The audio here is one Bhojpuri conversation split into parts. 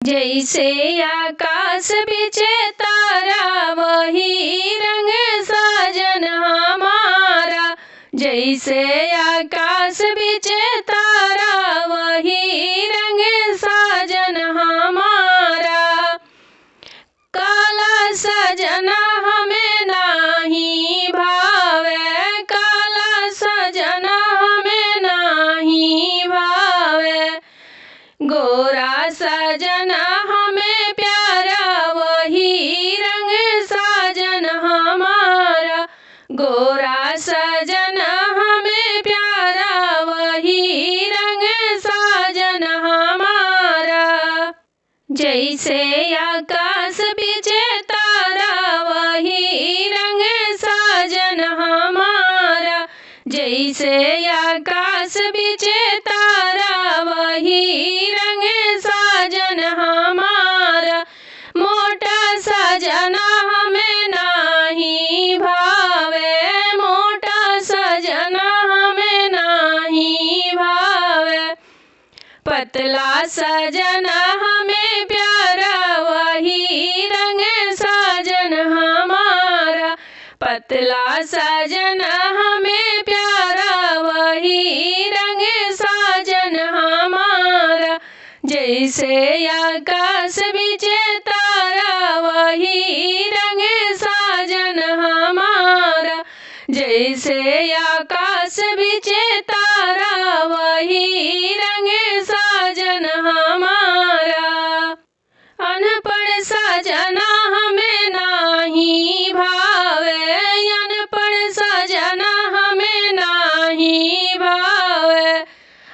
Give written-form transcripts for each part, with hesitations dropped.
जैसे आकाश बिचे तारा वही रंग साजन हमारा। जैसे आकाश बिचे तारा वही रंग साजन हमारा। काला सजना हमें नाही भावे, काला सजना हमें नाही भावे। गोरा सजना हमें प्यारा वही रंग साजन हमारा। गोरा सजना हमें प्यारा वही रंग साजन हमारा। जैसे आकाश बिचे तारा वही रंग साजन हमारा। जैसे आकाश बिचे तारा वही रंग साजन हमारा। मोटा सजना हमें नाही भावे, मोटा सजना हमें नाही भावे। पतला सजना हमें प्यारा वही रंग साजन हमारा। पतला सजना हमें प्यारा वही रंग साजन हमारा। जैसे आकाश बिचे तारा वही रंग साजन हमारा। जैसे आकाश बिचे तारा वही रंग साजन हमारा। अनपढ़ सजना हमें नाही भावे, अनपढ़ सजना हमें नाही भावे।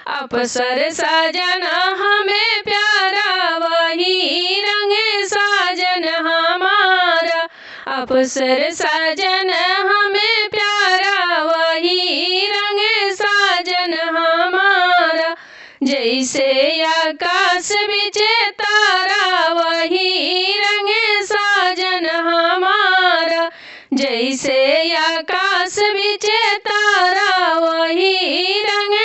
अफसर सजना हमें प्यारा वही रंग साजन हमारा। अफसर सजना हमें प्यारा वही रंग साजन हमारा। जैसे आकाश बिचे तारा वही रंग साजन हमारा। जैसे आकाश बिचे तारा वही रंग